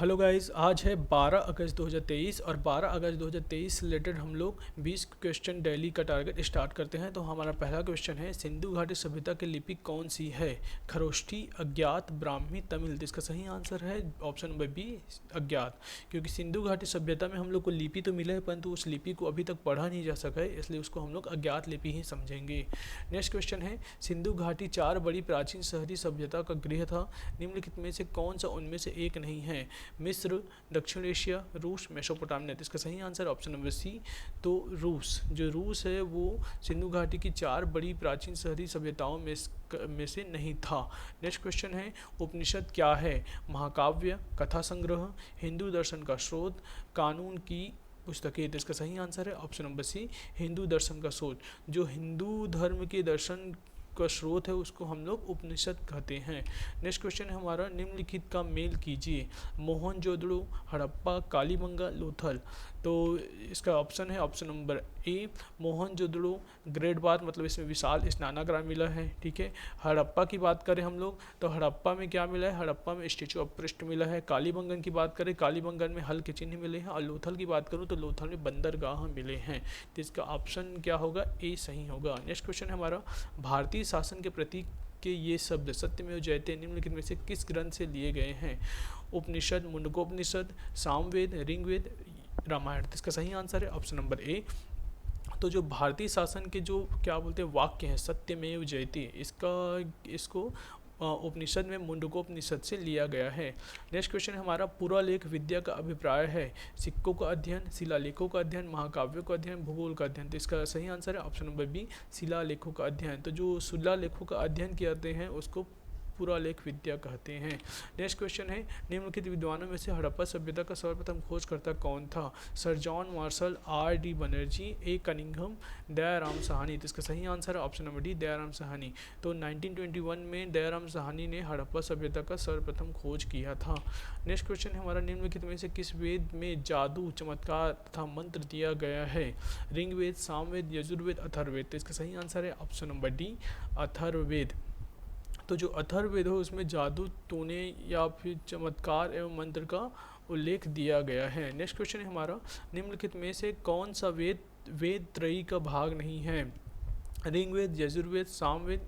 Hello guys, आज है 12 अगस्त 2023 और 12 अगस्त 2023 से रिलेटेड हम लोग 20 क्वेश्चन डेली का टारगेट स्टार्ट करते हैं। तो हमारा पहला क्वेश्चन है, सिंधु घाटी सभ्यता की लिपि कौन सी है? खरोष्ठी, अज्ञात, ब्राह्मी, तमिल। तो इसका सही आंसर है ऑप्शन नंबर बी, अज्ञात। क्योंकि सिंधु घाटी सभ्यता में हम लोग को लिपि तो मिला है, परंतु उस लिपि को अभी तक पढ़ा नहीं जा सका है, इसलिए उसको हम लोग अज्ञात लिपि ही समझेंगे। नेक्स्ट क्वेश्चन है, सिंधु घाटी 4 बड़ी प्राचीन शहरी सभ्यता का गृह था। निम्नलिखित में से कौन सा उनमें से एक नहीं है? मिस्र, दक्षिण एशिया, रूस, मेसोपोटामिया। तो इसका सही आंसर ऑप्शन नंबर सी। तो रूस, जो रूस है वो सिंधु घाटी की 4 बड़ी प्राचीन शहरी सभ्यताओं में से नहीं था। नेक्स्ट क्वेश्चन है, उपनिषद क्या है? महाकाव्य, कथा संग्रह, हिंदू दर्शन का स्रोत, कानून की पुस्तकें। तो इसका सही आंसर है ऑप्शन नंबर सी, हिंदू दर्शन का स्रोत। जो हिंदू धर्म के दर्शन का स्रोत है उसको हम लोग उपनिषद कहते हैं। नेक्स्ट क्वेश्चन है हमारा, निम्नलिखित का मेल कीजिए। मोहनजोदड़ो, हड़प्पा, कालीबंगा, लोथल। तो इसका ऑप्शन है option number A, Mohenjodaro great bath, मतलब इसमें विशाल स्नानागार मिला है। ठीक है। हड़प्पा की बात करें हम लोग तो हड़प्पा में क्या मिला है? हड़प्पा में स्टेचू ऑफ क्राइस्ट मिला है। कालीबंगन की बात करें, कालीबंगन में हल के चिन्ह मिले हैं। और लोथल की बात करूँ तो लोथल में बंदरगाह मिले हैं। तो इसका ऑप्शन क्या होगा? ए सही होगा। नेक्स्ट क्वेश्चन है हमारा, भारतीय शासन के प्रतीक के ये शब्द सत्यमेव जयते निम्नलिखित में से किस ग्रंथ से लिए गए हैं? उपनिषद, मुंडकोपनिषद, सामवेद, ऋग्वेद, रामायण। तो इसका सही आंसर है ऑप्शन नंबर ए। तो जो भारतीय शासन के जो क्या बोलते हैं वाक्य हैं, सत्यमेव जयते, इसको उपनिषद में मुंडकोपनिषद से लिया गया है। नेक्स्ट क्वेश्चन हमारा, पुरालेख विद्या का अभिप्राय है? सिक्कों का अध्ययन, शिलालेखों का अध्ययन, महाकाव्यों का अध्ययन, भूगोल का अध्ययन। तो इसका सही आंसर है ऑप्शन नंबर बी, शिलालेखों का अध्ययन। तो जो शिलालेखों का अध्ययन किए हैं उसको पुरालेख विद्या कहते हैं। नेक्स्ट क्वेश्चन है, निम्नलिखित विद्वानों में से हड़प्पा सभ्यता का सर्वप्रथम खोजकर्ता कौन था? Sir John Marshall, R D Banerjee, A Cunningham, Dayaram Sahni. तो इसका सही आंसर है option number D, Dayaram Sahni. तो 1921 में दयाराम साहनी ने हड़प्पा सभ्यता का सर्वप्रथम खोज किया था। नेक्स्ट क्वेश्चन है हमारा, निम्नलिखित में से किस वेद में जादू, चमत्कार तथा मंत्र दिया गया है? ऋग्वेद, सामवेद, यजुर्वेद, अथर्ववेद। तो इसका सही आंसर है ऑप्शन नंबर डी, अथर्ववेद। तो जो अथर्ववेद हो उसमें जादू, टोने या फिर चमत्कार एवं मंत्र का उल्लेख दिया गया है। नेक्स्ट क्वेश्चन है हमारा, निम्नलिखित में से कौन सा वेद त्रयी का भाग नहीं है? ऋग्वेद, यजुर्वेद, सामवेद,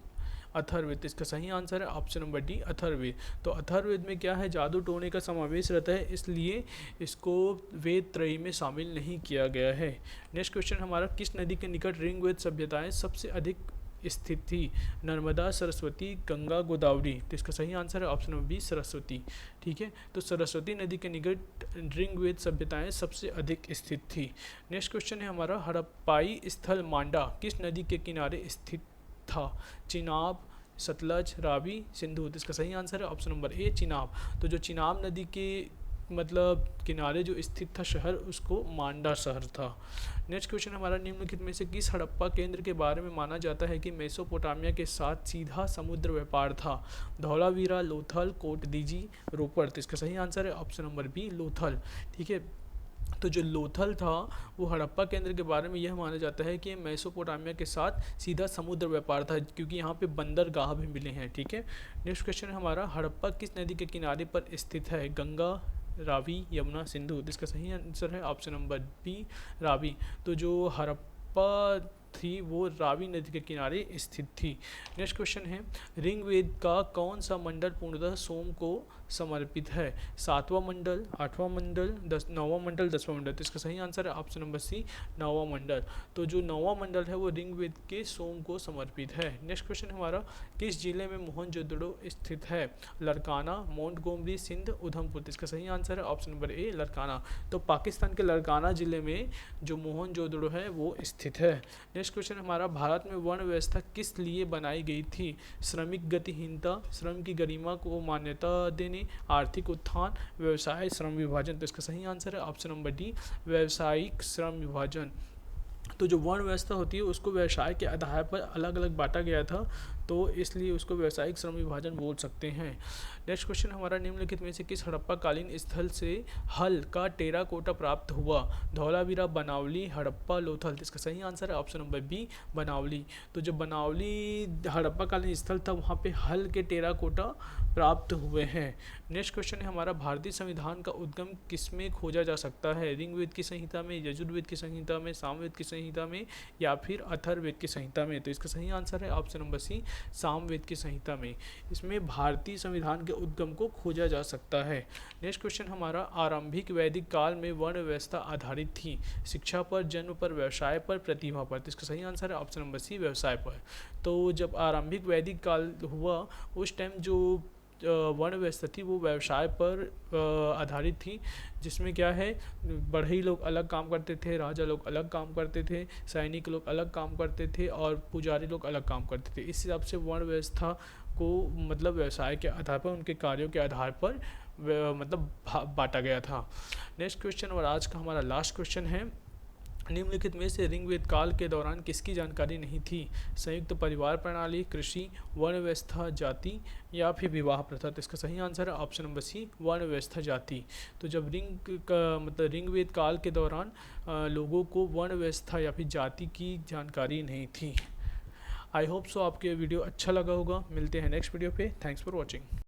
अथर्ववेद। इसका सही आंसर है ऑप्शन नंबर डी, अथर्ववेद। तो अथर्ववेद में क्या है? जादू टोने का समावेश रहता है, इसलिए इसको वेद त्रयी में शामिल नहीं किया गया है। नेक्स्ट क्वेश्चन हमारा, किस नदी के निकट ऋग्वेद सभ्यताएं सबसे अधिक स्थित थी? नर्मदा, सरस्वती, गंगा, गोदावरी। तो इसका सही आंसर है ऑप्शन नंबर बी, सरस्वती। ठीक है। तो सरस्वती नदी के निकट ऋग्वेद सभ्यताएं सबसे अधिक स्थित थी। नेक्स्ट क्वेश्चन है हमारा, हड़प्पाई स्थल मांडा किस नदी के किनारे स्थित था? चिनाब, सतलज, रावी, सिंधु। तो इसका सही आंसर है ऑप्शन नंबर ए, चिनाब। तो जो चिनाब नदी के मतलब किनारे जो स्थित था शहर, उसको मांडा शहर था। नेक्स्ट क्वेश्चन हमारा, निम्नलिखित में से किस हड़प्पा केंद्र के बारे में माना जाता है कि मेसोपोटामिया के साथ सीधा समुद्र व्यापार था? धौलावीरा, लोथल, कोटदीजी, रोपड़। तो इसका सही आंसर है ऑप्शन नंबर बी, लोथल। ठीक है। तो जो लोथल था वो हड़प्पा केंद्र के बारे में यह माना जाता है कि मेसोपोटामिया के साथ सीधा समुद्र व्यापार था, क्योंकि यहाँ पे बंदरगाह भी मिले हैं। ठीक है। नेक्स्ट क्वेश्चन हमारा, हड़प्पा किस नदी के किनारे पर स्थित है? गंगा, रावी, यमुना, सिंधु। तो इसका सही आंसर है ऑप्शन नंबर बी, रावी। तो जो हड़प्पा थी वो रावी नदी के किनारे स्थित थी। नेक्स्ट क्वेश्चन है, ऋग्वेद का कौन सा मंडल पूर्णतः सोम को समर्पित है? 7वां मंडल, 8वां मंडल, 9वां मंडल, 10वां मंडल। तो इसका सही आंसर है ऑप्शन नंबर सी, 9वां मंडल। तो जो 9वां मंडल है वो ऋग्वेद के सोम को समर्पित है। नेक्स्ट क्वेश्चन हमारा, किस जिले में मोहनजोदड़ो स्थित है? लड़काना, मोंटगोमरी, सिंध, उधमपुर। तो इसका सही आंसर है ऑप्शन नंबर ए, लड़काना। तो पाकिस्तान के लड़काना जिले में जो मोहनजोदड़ो है वो स्थित है। नेक्स्ट क्वेश्चन हमारा, भारत में वर्ण व्यवस्था किस लिए बनाई गई थी? श्रमिक गतिहीनता, श्रम की गरिमा को मान्यता देने, आर्थिक उत्थान, व्यवसाय श्रम विभाजन। तो इसका सही आंसर है ऑप्शन नंबर डी, व्यावसायिक श्रम विभाजन। तो जो वर्ण व्यवस्था होती है उसको व्यवसाय के आधार पर अलग अलग बांटा गया था, तो इसलिए उसको व्यावसायिक श्रम विभाजन बोल सकते हैं। नेक्स्ट क्वेश्चन हमारा, निम्नलिखित में से किस हड़प्पा कालीन स्थल से हल का टेराकोटा प्राप्त हुआ? धौलावीरा, बनावली, हड़प्पा, लोथल। इसका सही आंसर है ऑप्शन नंबर बी, बनावली। तो जो बनावली हड़प्पा कालीन स्थल था वहाँ पे हल के टेराकोटा प्राप्त हुए हैं। नेक्स्ट क्वेश्चन है हमारा, भारतीय संविधान का उद्गम किसमें खोजा जा सकता है? ऋग्वेद की संहिता में, यजुर्वेद की संहिता में, सामवेद की संहिता में या फिर अथर्ववेद की संहिता में? तो इसका सही आंसर है ऑप्शन नंबर सी, सामवेद की संहिता में। इसमें भारतीय संविधान के उद्गम को खोजा जा सकता है। नेक्स्ट क्वेश्चन हमारा, आरंभिक वैदिक काल में वर्ण व्यवस्था आधारित थी, शिक्षा पर, जन्म पर, व्यवसाय पर, प्रतिभा पर? तो इसका सही आंसर है ऑप्शन नंबर सी, व्यवसाय पर। तो जब आरंभिक वैदिक काल हुआ उस टाइम जो वर्ण व्यवस्था थी वो व्यवसाय पर आधारित थी, जिसमें क्या है, बढ़ई लोग अलग काम करते थे, राजा लोग अलग काम करते थे, सैनिक लोग अलग काम करते थे और पुजारी लोग अलग काम करते थे। इस हिसाब से वर्ण व्यवस्था को मतलब व्यवसाय के आधार पर, उनके कार्यों के आधार पर मतलब बांटा गया था। नेक्स्ट क्वेश्चन और आज का हमारा लास्ट क्वेश्चन है, निम्नलिखित में से ऋग्वेद काल के दौरान किसकी जानकारी नहीं थी? संयुक्त परिवार प्रणाली, कृषि, वर्ण व्यवस्था, जाति या फिर विवाह प्रथा? तो इसका सही आंसर है ऑप्शन नंबर सी, वर्ण व्यवस्था, जाति। तो जब ऋग्वेद काल के दौरान लोगों को वर्ण व्यवस्था या फिर जाति की जानकारी नहीं थी। आई होप सो आपको ये वीडियो अच्छा लगा होगा। मिलते हैं नेक्स्ट वीडियो पे। Thanks for watching.